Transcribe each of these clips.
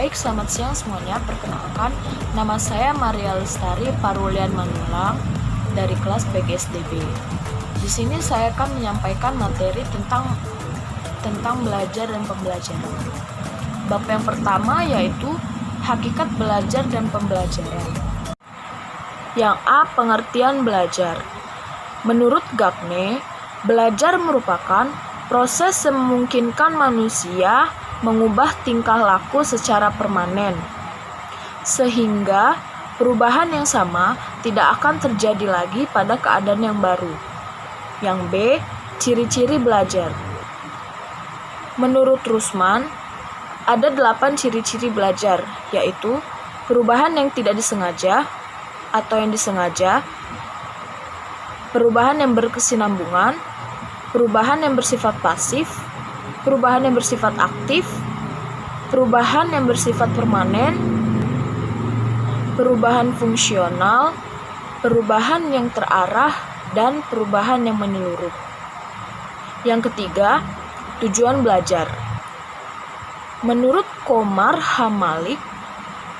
Baik, selamat siang semuanya. Perkenalkan, nama saya Maria Lestari Parulian Manulang dari kelas PGSDB. Di sini saya akan menyampaikan materi tentang belajar dan pembelajaran. Bab yang pertama yaitu hakikat belajar dan pembelajaran. Yang A. Pengertian belajar. Menurut Gagne, belajar merupakan proses yang memungkinkan manusia mengubah tingkah laku secara permanen, sehingga perubahan yang sama tidak akan terjadi lagi pada keadaan yang baru. Yang B. Ciri-ciri belajar. Menurut Rusman, ada 8 ciri-ciri belajar, yaitu perubahan yang tidak disengaja atau yang disengaja, perubahan yang berkesinambungan, perubahan yang bersifat pasif, perubahan yang bersifat aktif, perubahan yang bersifat permanen, perubahan fungsional, perubahan yang terarah, dan perubahan yang menyeluruh. Yang ketiga, tujuan belajar. Menurut Komar Hamalik,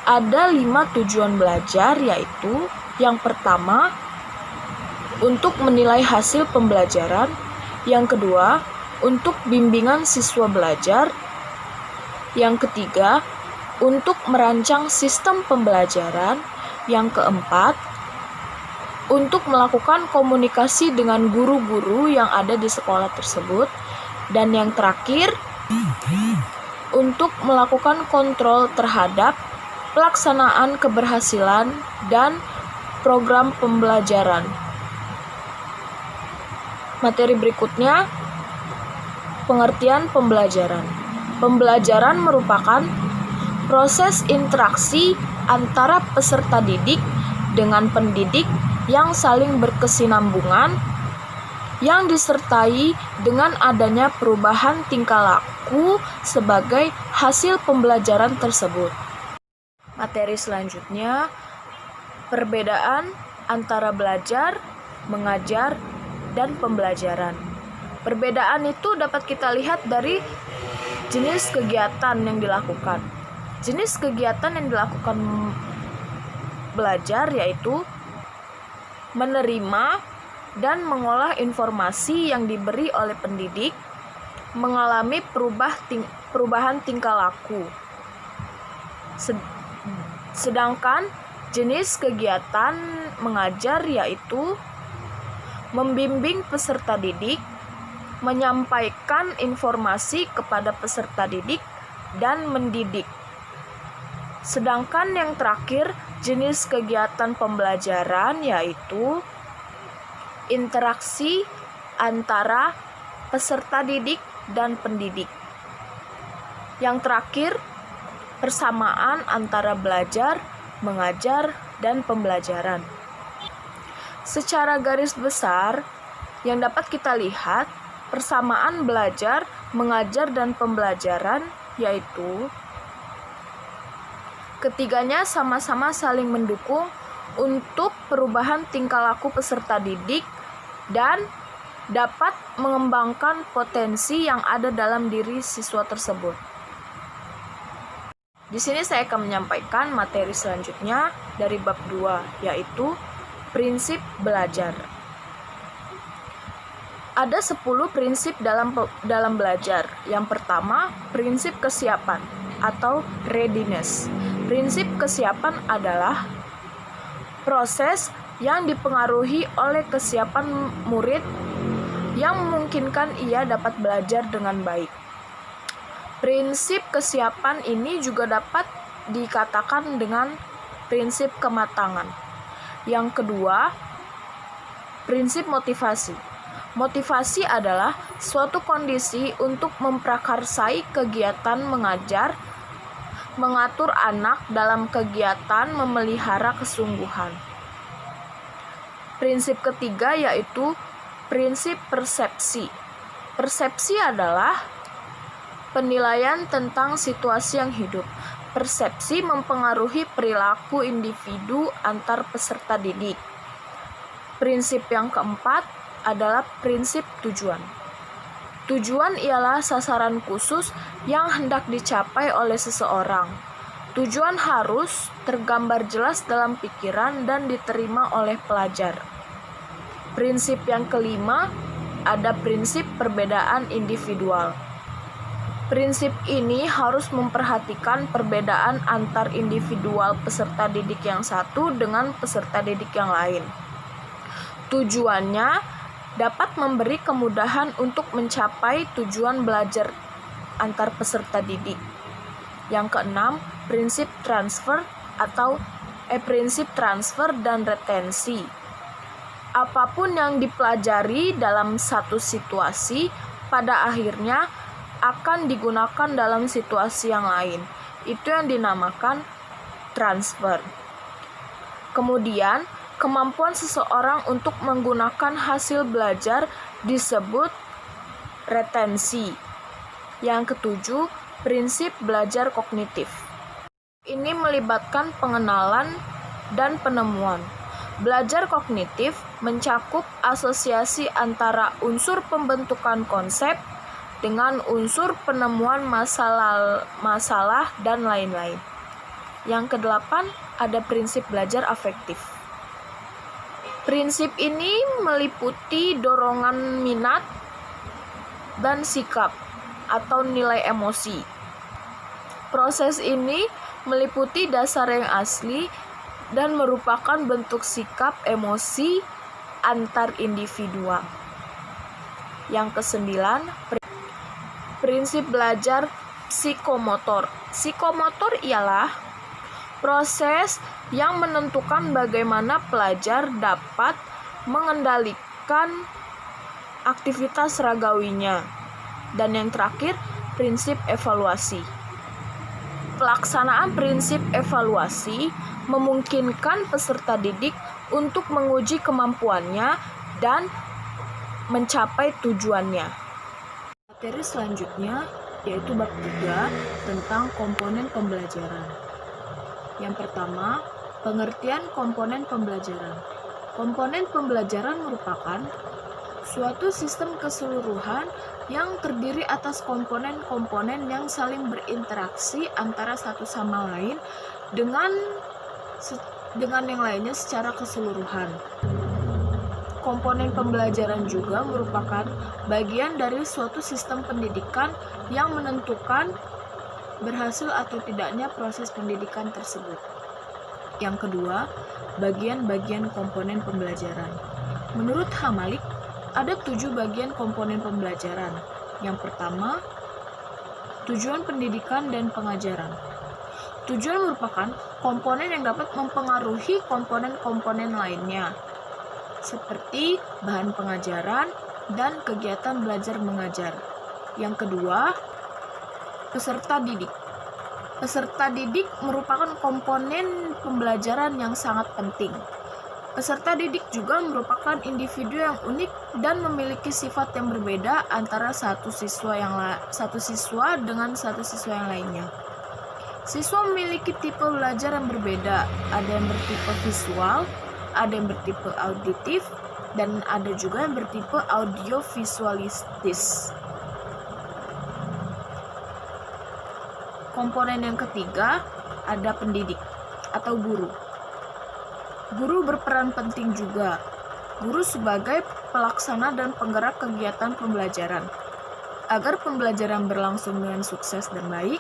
ada 5 tujuan belajar, yaitu yang pertama, untuk menilai hasil pembelajaran, yang kedua, untuk bimbingan siswa belajar, yang ketiga, untuk merancang sistem pembelajaran, yang keempat, untuk melakukan komunikasi dengan guru-guru yang ada di sekolah tersebut, dan yang terakhir, untuk melakukan kontrol terhadap pelaksanaan keberhasilan dan program pembelajaran. Materi berikutnya, pengertian pembelajaran. Pembelajaran merupakan proses interaksi antara peserta didik dengan pendidik yang saling berkesinambungan, yang disertai dengan adanya perubahan tingkah laku sebagai hasil pembelajaran tersebut. Materi selanjutnya, perbedaan antara belajar, mengajar, dan pembelajaran. Perbedaan itu dapat kita lihat dari jenis kegiatan yang dilakukan. Jenis kegiatan yang dilakukan belajar yaitu menerima dan mengolah informasi yang diberi oleh pendidik, mengalami perubahan tingkah laku. Sedangkan jenis kegiatan mengajar yaitu membimbing peserta didik, menyampaikan informasi kepada peserta didik, dan mendidik. Sedangkan yang terakhir, jenis kegiatan pembelajaran yaitu interaksi antara peserta didik dan pendidik. Yang terakhir, persamaan antara belajar, mengajar, dan pembelajaran. Secara garis besar, yang dapat kita lihat, persamaan belajar, mengajar, dan pembelajaran yaitu ketiganya sama-sama saling mendukung untuk perubahan tingkah laku peserta didik dan dapat mengembangkan potensi yang ada dalam diri siswa tersebut. Di sini saya akan menyampaikan materi selanjutnya dari bab 2, yaitu prinsip belajar. Ada 10 prinsip dalam belajar. Yang pertama, prinsip kesiapan atau readiness. Prinsip kesiapan adalah proses yang dipengaruhi oleh kesiapan murid yang memungkinkan ia dapat belajar dengan baik. Prinsip kesiapan ini juga dapat dikatakan dengan prinsip kematangan. Yang kedua, prinsip motivasi. Motivasi adalah suatu kondisi untuk memprakarsai kegiatan mengajar, mengatur anak dalam kegiatan memelihara kesungguhan. Prinsip ketiga yaitu prinsip persepsi. Persepsi adalah penilaian tentang situasi yang hidup. Persepsi mempengaruhi perilaku individu antar peserta didik. Prinsip yang keempat adalah prinsip tujuan. Tujuan ialah sasaran khusus yang hendak dicapai oleh seseorang. Tujuan harus tergambar jelas dalam pikiran dan diterima oleh pelajar. Prinsip yang kelima, ada prinsip perbedaan individual. Prinsip ini harus memperhatikan perbedaan antar individual peserta didik yang satu dengan peserta didik yang lain. Tujuannya dapat memberi kemudahan untuk mencapai tujuan belajar antar peserta didik. Yang keenam, prinsip transfer prinsip transfer dan retensi. Apapun yang dipelajari dalam satu situasi, pada akhirnya akan digunakan dalam situasi yang lain. Itu yang dinamakan transfer. Kemudian, kemampuan seseorang untuk menggunakan hasil belajar disebut retensi. Yang ketujuh, prinsip belajar kognitif. Ini melibatkan pengenalan dan penemuan. Belajar kognitif mencakup asosiasi antara unsur pembentukan konsep dengan unsur penemuan masalah dan lain-lain. Yang kedelapan, ada prinsip belajar afektif. Prinsip ini meliputi dorongan minat dan sikap atau nilai emosi. Proses ini meliputi dasar yang asli dan merupakan bentuk sikap emosi antar individual. Yang kesembilan, prinsip belajar psikomotor. Psikomotor ialah proses yang menentukan bagaimana pelajar dapat mengendalikan aktivitas ragawinya. Dan yang terakhir, prinsip evaluasi. Pelaksanaan prinsip evaluasi memungkinkan peserta didik untuk menguji kemampuannya dan mencapai tujuannya. Materi selanjutnya yaitu bab 3 tentang komponen pembelajaran. Yang pertama, pengertian komponen pembelajaran. Komponen pembelajaran merupakan suatu sistem keseluruhan yang terdiri atas komponen-komponen yang saling berinteraksi antara satu sama lain dengan yang lainnya secara keseluruhan. Komponen pembelajaran juga merupakan bagian dari suatu sistem pendidikan yang menentukan berhasil atau tidaknya proses pendidikan tersebut. Yang kedua, bagian-bagian komponen pembelajaran. Menurut Hamalik, ada 7 bagian komponen pembelajaran. Yang pertama, tujuan pendidikan dan pengajaran. Tujuan merupakan komponen yang dapat mempengaruhi komponen-komponen lainnya, seperti bahan pengajaran dan kegiatan belajar mengajar. Yang kedua, peserta didik. Peserta didik merupakan komponen pembelajaran yang sangat penting. Peserta didik juga merupakan individu yang unik dan memiliki sifat yang berbeda antara satu siswa dengan satu siswa yang lainnya. Siswa memiliki tipe belajar yang berbeda, ada yang bertipe visual, ada yang bertipe auditif, dan ada juga yang bertipe audiovisualistis. Komponen yang ketiga, ada pendidik atau guru. Guru berperan penting juga. Guru sebagai pelaksana dan penggerak kegiatan pembelajaran. Agar pembelajaran berlangsung dengan sukses dan baik,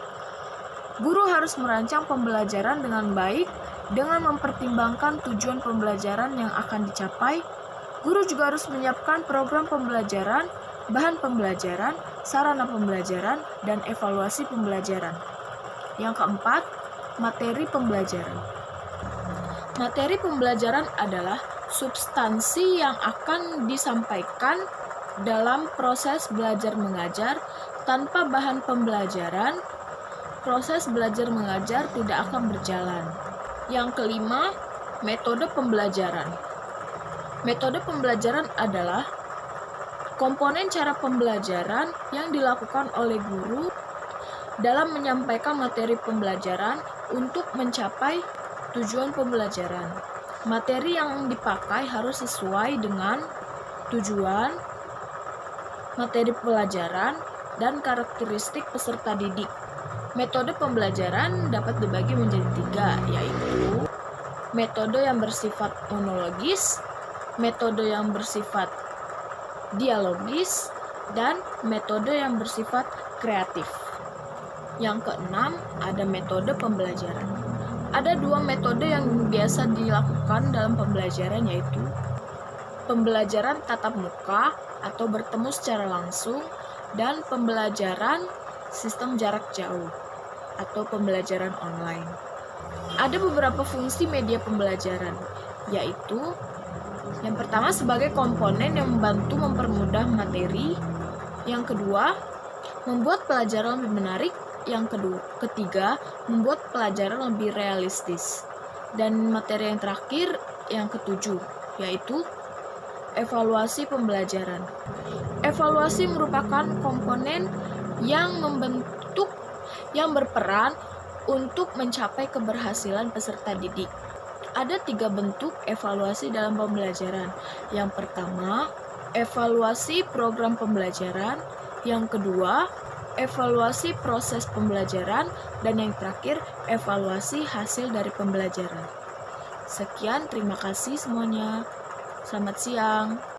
guru harus merancang pembelajaran dengan baik dengan mempertimbangkan tujuan pembelajaran yang akan dicapai. Guru juga harus menyiapkan program pembelajaran, bahan pembelajaran, sarana pembelajaran, dan evaluasi pembelajaran. Yang keempat, materi pembelajaran. Materi pembelajaran adalah substansi yang akan disampaikan dalam proses belajar mengajar. Tanpa bahan pembelajaran, proses belajar mengajar tidak akan berjalan. Yang kelima, metode pembelajaran. Metode pembelajaran adalah komponen cara pembelajaran yang dilakukan oleh guru dalam menyampaikan materi pembelajaran untuk mencapai tujuan pembelajaran. Materi yang dipakai harus sesuai dengan tujuan, materi pelajaran, dan karakteristik peserta didik. Metode pembelajaran dapat dibagi menjadi 3, yaitu metode yang bersifat monologis, metode yang bersifat dialogis, dan metode yang bersifat kreatif. Yang keenam, ada metode pembelajaran. Ada 2 metode yang biasa dilakukan dalam pembelajaran, yaitu pembelajaran tatap muka atau bertemu secara langsung, dan pembelajaran sistem jarak jauh atau pembelajaran online. Ada beberapa fungsi media pembelajaran, yaitu yang pertama sebagai komponen yang membantu mempermudah materi, yang kedua membuat pelajaran lebih menarik, yang ketiga membuat pelajaran lebih realistis, dan materi yang terakhir yang ketujuh, yaitu evaluasi pembelajaran. Evaluasi merupakan komponen yang berperan untuk mencapai keberhasilan peserta didik. Ada 3 bentuk evaluasi dalam pembelajaran. Yang pertama, evaluasi program pembelajaran. Yang kedua, evaluasi proses pembelajaran. Dan yang terakhir, evaluasi hasil dari pembelajaran. Sekian, terima kasih semuanya. Selamat siang.